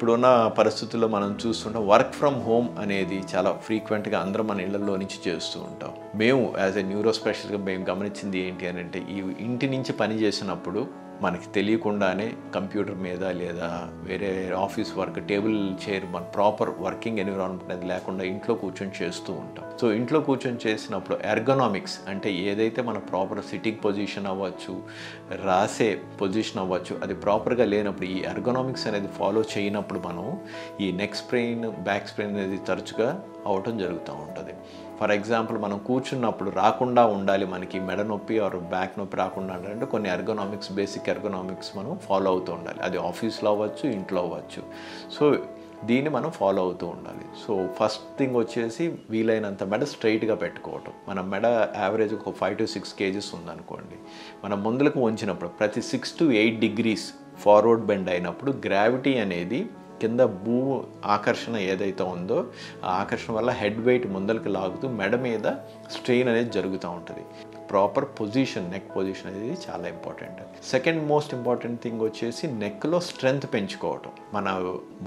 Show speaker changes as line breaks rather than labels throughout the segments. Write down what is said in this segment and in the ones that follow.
ఇప్పుడున్న పరిస్థితుల్లో మనం చూస్తుంటాం వర్క్ ఫ్రమ్ హోమ్ అనేది చాలా ఫ్రీక్వెంట్గా అందరం మన ఇళ్లలో నుంచి చేస్తూ ఉంటాం. మేము యాజ్ ఎ న్యూరో స్పెషలిస్ట్గా మేము గమనించింది ఏంటి అని అంటే, ఈ ఇంటి నుంచి పని చేసినప్పుడు మనకి తెలియకుండానే కంప్యూటర్ మీద లేదా వేరే ఆఫీస్ వర్క్ టేబుల్ చైర్ మన ప్రాపర్ వర్కింగ్ ఎన్విరాన్మెంట్ అనేది లేకుండా ఇంట్లో కూర్చొని చేస్తూ ఉంటాం. సో ఇంట్లో కూర్చొని చేసినప్పుడు ఎర్గనామిక్స్ అంటే ఏదైతే మన ప్రాపర్ సిట్టింగ్ పొజిషన్ అవ్వచ్చు, రాసే పొజిషన్ అవ్వచ్చు, అది ప్రాపర్గా లేనప్పుడు ఈ ఎర్గనామిక్స్ అనేది ఫాలో చేయనప్పుడు మనం ఈ నెక్ స్ప్రెయిన్, బ్యాక్ స్ప్రెయిన్ అనేది తరచుగా అవటం జరుగుతూ ఉంటుంది. ఫర్ ఎగ్జాంపుల్ మనం కూర్చున్నప్పుడు రాకుండా ఉండాలి, మనకి మెడ నొప్పి ఆర్ బ్యాక్ నొప్పి రాకుండా ఉండాలంటే కొన్ని ఎర్గనామిక్స్, బేసిక్ ఎర్గనామిక్స్ మనం ఫాలో అవుతూ ఉండాలి. అది ఆఫీస్లో అవ్వచ్చు, ఇంట్లో అవ్వచ్చు. సో దీన్ని మనం ఫాలో అవుతూ ఉండాలి. సో ఫస్ట్ థింగ్ వచ్చేసి వీలైనంత మెడ స్ట్రైట్గా పెట్టుకోవటం. మన మెడ యావరేజ్ ఒక 5 to 6 kgs ఉందనుకోండి, మనం ముందులకు వంచినప్పుడు ప్రతి 6 to 8 degrees ఫార్వర్డ్ బెండ్ అయినప్పుడు గ్రావిటీ అనేది కింద భూ ఆకర్షణ ఏదైతే ఉందో ఆ ఆకర్షణ వల్ల హెడ్ వెయిట్ ముందరికి లాగుతూ మెడ మీద స్ట్రెయిన్ అనేది జరుగుతూ ఉంటుంది. ప్రాపర్ పొజిషన్, నెక్ పొజిషన్ అనేది చాలా important. Second most important thing వచ్చేసి నెక్లో స్ట్రెంగ్త్ పెంచుకోవటం. మన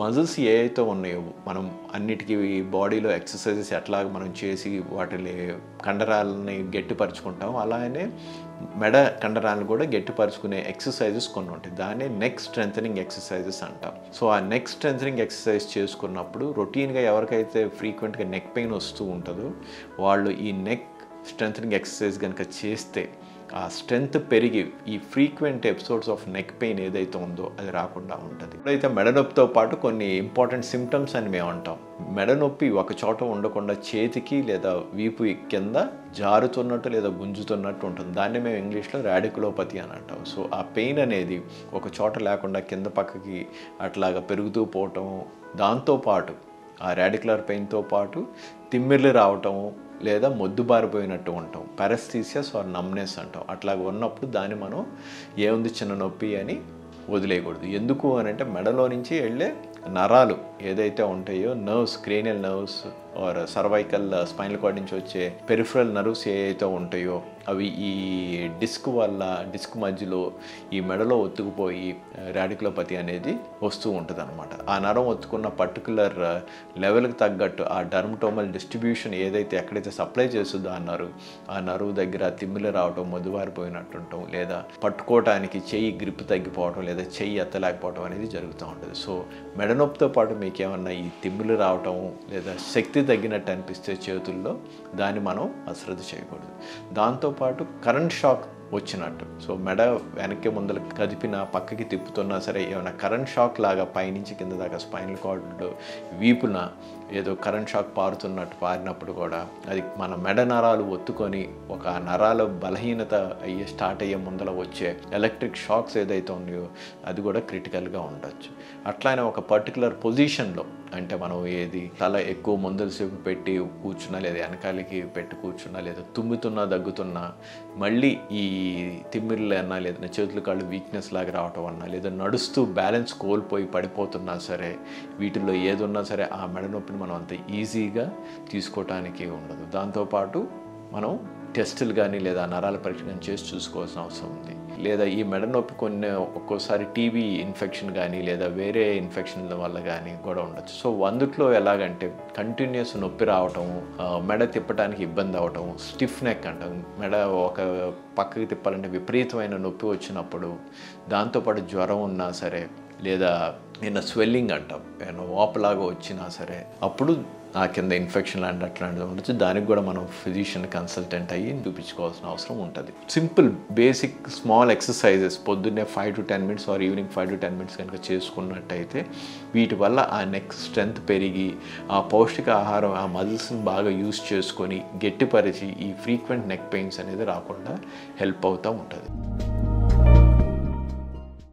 మజిల్స్ ఏవైతే ఉన్నాయో మనం అన్నిటికీ బాడీలో ఎక్సర్సైజెస్ ఎట్లాగ మనం చేసి వాటిని కండరాలని గట్టిపరుచుకుంటాం, అలానే మెడ కండరాలను కూడా గట్టిపరుచుకునే ఎక్సర్సైజెస్ కొన్ని ఉంటాయి. దాన్ని నెక్ స్ట్రెంథనింగ్ ఎక్సర్సైజెస్ అంటాం. సో ఆ నెక్ స్ట్రెంథనింగ్ ఎక్సర్సైజ్ చేసుకున్నప్పుడు రొటీన్గా ఎవరికైతే ఫ్రీక్వెంట్గా నెక్ పెయిన్ వస్తూ ఉంటుందో వాళ్ళు ఈ నెక్ స్ట్రెంథనింగ్ ఎక్సర్సైజ్ కనుక చేస్తే ఆ స్ట్రెంగ్త్ పెరిగి ఈ frequent episodes of neck pain ఏదైతే ఉందో అది రాకుండా ఉంటుంది. ఇప్పుడైతే మెడ నొప్పితో పాటు కొన్ని ఇంపార్టెంట్ సిమ్టమ్స్ అని మేము అంటాం. మెడ నొప్పి ఒక చోట ఉండకుండా చేతికి లేదా వీపు కింద జారుతున్నట్టు లేదా గుంజుతున్నట్టు ఉంటుంది. దాన్ని మేము ఇంగ్లీష్లో రాడికులోపతి అని అంటాం. సో ఆ పెయిన్ అనేది ఒక చోట లేకుండా కింద పక్కకి అట్లాగా పెరుగుతూ పోవటం, దాంతోపాటు ఆ రాడికులర్ పెయిన్తో పాటు తిమ్మిర్లు రావటం లేదా మొద్దుబారిపోయినట్టు ఉంటాం, పారెస్థీసియస్ ఆర్ నమ్నెస్ అంటాం. అట్లాగ ఉన్నప్పుడు దాన్ని మనం ఏముంది చిన్న నొప్పి అని వదిలేయకూడదు. ఎందుకు అని అంటే మెడలో నుంచి వెళ్ళే నరాలు ఏదైతే ఉంటాయో nerves, cranial nerves or cervical spinal cord నుంచి వచ్చే పెరిఫరల్ నర్వ్స్ ఏవైతే ఉంటాయో అవి ఈ డిస్క్ వల్ల డిస్క్ మధ్యలో ఈ మెడలో ఒత్తుకుపోయి రాడికులోపతి అనేది వస్తూ ఉంటుంది అనమాట. ఆ నరం ఒత్తుకున్న పర్టికులర్ లెవెల్కి తగ్గట్టు ఆ డర్మటోమల్ డిస్ట్రిబ్యూషన్ ఏదైతే ఎక్కడైతే సప్లై చేస్తుందో ఆ నరువు దగ్గర తిమ్మిలు రావటం, మొద్దుబారిపోయినట్టు ఉండటం, లేదా పట్టుకోవటానికి చెయ్యి గ్రిప్ తగ్గిపోవడం లేదా చెయ్యి ఎత్తలేకపోవడం అనేది జరుగుతూ ఉంటుంది. సో మెడ నొప్పితో పాటు మీకు ఏమన్నా ఈ తిమ్మిలు రావటం లేదా శక్తి తగ్గినట్టు అనిపిస్తే చేతుల్లో, దాన్ని మనం అశ్రద్ధ చేయకూడదు. దాంతోపాటు కరెంట్ షాక్ వచ్చినట్టు, సో మెడ వెనక్కి ముందర కదిపినా పక్కకి తిప్పుతున్నా సరే ఏమైనా కరెంట్ షాక్ లాగా పైనుంచి కింద దాకా స్పైనల్ కార్డ్ వీపున ఏదో కరెంట్ షాక్ పారినప్పుడు కూడా అది మన మెడ నరాలు ఒత్తుకొని ఒక నరాల బలహీనత స్టార్ట్ అయ్యే ముందర వచ్చే ఎలక్ట్రిక్ షాక్స్ ఏదైతే ఉన్నాయో అది కూడా క్రిటికల్గా ఉండొచ్చు. అట్లానే ఒక పర్టికులర్ పొజిషన్లో అంటే మనం ఏది తల ఎక్కువ ముందల సేపు పెట్టి కూర్చున్నా లేదా వెనకాలకి పెట్టి కూర్చున్నా లేదా తుమ్ముతున్నా దగ్గుతున్నా మళ్ళీ ఈ తిమ్మిర్లన్నా లేదా చేతుల కాళ్ళు వీక్నెస్ లాగా రావటం అన్నా లేదా నడుస్తూ బ్యాలెన్స్ కోల్పోయి పడిపోతున్నా సరే వీటిల్లో ఏదున్నా సరే ఆ మెడ నొప్పిని మనం అంత ఈజీగా తీసుకోవటానికి ఉండదు. దాంతోపాటు మనం టెస్టులు కానీ లేదా నరాల పరీక్ష కానీ చేసి చూసుకోవాల్సిన అవసరం ఉంది. లేదా ఈ మెడ నొప్పి ఒక్కోసారి టీబీ ఇన్ఫెక్షన్ కానీ లేదా వేరే ఇన్ఫెక్షన్ల వల్ల కానీ కూడా ఉండొచ్చు. సో అందుట్లో ఎలాగంటే కంటిన్యూస్ నొప్పి రావటం, మెడ తిప్పడానికి ఇబ్బంది అవటం, స్టిఫ్ నెక్ అంటాం. మెడ ఒక పక్కకి తిప్పాలంటే విపరీతమైన నొప్పి వచ్చినప్పుడు, దాంతోపాటు జ్వరం ఉన్నా సరే లేదా స్వెల్లింగ్ అంటాం, వాపులాగా వచ్చినా సరే అప్పుడు ఆ కింద ఇన్ఫెక్షన్ అట్లాంటిది ఉండొచ్చు. దానికి కూడా మనం ఫిజిషియన్ కన్సల్టెంట్ అయ్యి చూపించుకోవాల్సిన అవసరం ఉంటుంది. సింపుల్ బేసిక్ స్మాల్ ఎక్సర్సైజెస్ పొద్దున్నే 5 to 10 minutes or evening 5 to 10 minutes కనుక చేసుకున్నట్టయితే వీటి వల్ల ఆ నెక్ స్ట్రెంగ్త్ పెరిగి ఆ పౌష్టిక ఆహారం ఆ మజిల్స్ని బాగా యూజ్ చేసుకొని గట్టిపరిచి ఈ ఫ్రీక్వెంట్ నెక్ పెయిన్స్ అనేది రాకుండా హెల్ప్ అవుతూ ఉంటుంది.